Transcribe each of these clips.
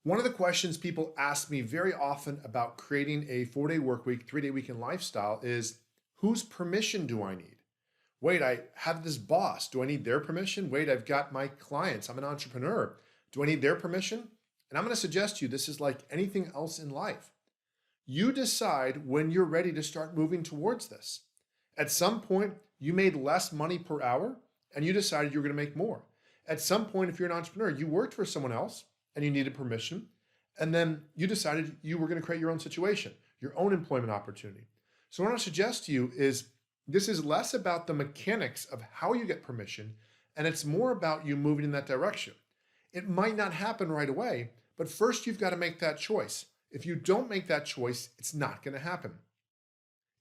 One of the questions people ask me very often about creating a 4-day work week, 3-day weekend lifestyle is, whose permission do I need? Wait, I have this boss. Do I need their permission? Wait, I've got my clients. I'm an entrepreneur. Do I need their permission? And I'm going to suggest to you this is like anything else in life. You decide when you're ready to start moving towards this. At some point, you made less money per hour and you decided you're going to make more. At some point, if you're an entrepreneur, you worked for someone else and you needed permission. And then you decided you were going to create your own situation, your own employment opportunity. So what I want to suggest to you is this is less about the mechanics of how you get permission, and it's more about you moving in that direction. It might not happen right away, but first you've got to make that choice. If you don't make that choice, it's not going to happen.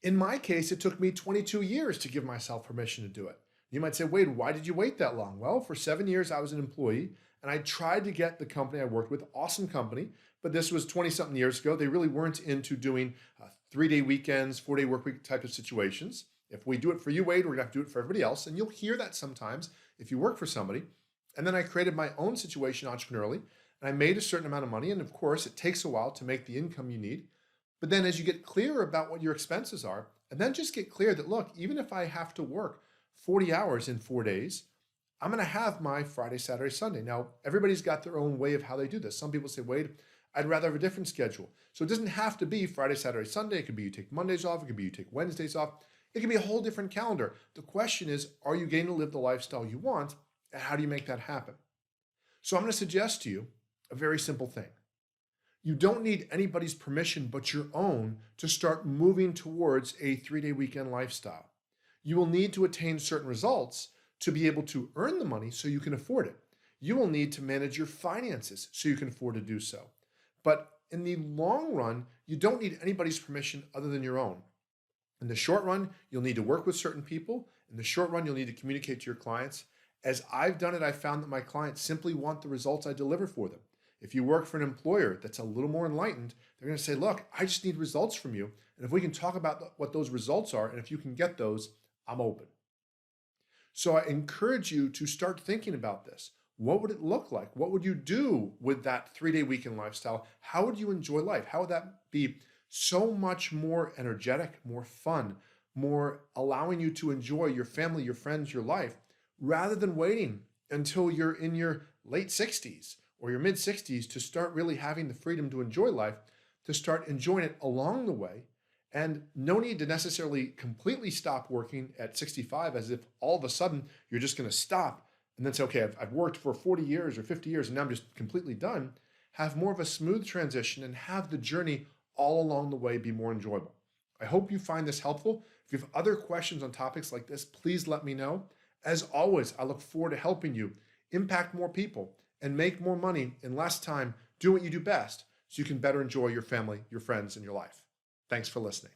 In my case, it took me 22 years to give myself permission to do it. You might say, Wade, why did you wait that long? Well, for 7 years, I was an employee and I tried to get the company I worked with, awesome company, but this was 20 something years ago. They really weren't into doing 3-day weekends, 4-day work week type of situations. If we do it for you, Wade, we're gonna have to do it for everybody else. And you'll hear that sometimes if you work for somebody. And then I created my own situation entrepreneurially and I made a certain amount of money. And of course, it takes a while to make the income you need. But then as you get clearer about what your expenses are, and then just get clear that, look, even if I have to work 40 hours in 4 days, I'm going to have my Friday, Saturday, Sunday. Now, everybody's got their own way of how they do this. Some people say, Wade, I'd rather have a different schedule. So it doesn't have to be Friday, Saturday, Sunday. It could be you take Mondays off. It could be you take Wednesdays off. It can be a whole different calendar. The question is, are you getting to live the lifestyle you want? And how do you make that happen? So I'm going to suggest to you a very simple thing. You don't need anybody's permission but your own to start moving towards a 3-day weekend lifestyle. You will need to attain certain results to be able to earn the money so you can afford it. You will need to manage your finances so you can afford to do so. But in the long run, you don't need anybody's permission other than your own. In the short run, you'll need to work with certain people. In the short run, you'll need to communicate to your clients. As I've done it, I've found that my clients simply want the results I deliver for them. If you work for an employer that's a little more enlightened, they're going to say, look, I just need results from you. And if we can talk about what those results are, and if you can get those, I'm open. So I encourage you to start thinking about this. What would it look like? What would you do with that 3-day weekend lifestyle? How would you enjoy life? How would that be so much more energetic, more fun, more allowing you to enjoy your family, your friends, your life, rather than waiting until you're in your late 60s or your mid 60s to start really having the freedom to enjoy life, to start enjoying it along the way. And no need to necessarily completely stop working at 65 as if all of a sudden you're just going to stop and then say, okay, I've worked for 40 years or 50 years and now I'm just completely done. Have more of a smooth transition and have the journey all along the way be more enjoyable. I hope you find this helpful. If you have other questions on topics like this, please let me know. As always, I look forward to helping you impact more people and make more money in less time. Do what you do best so you can better enjoy your family, your friends, and your life. Thanks for listening.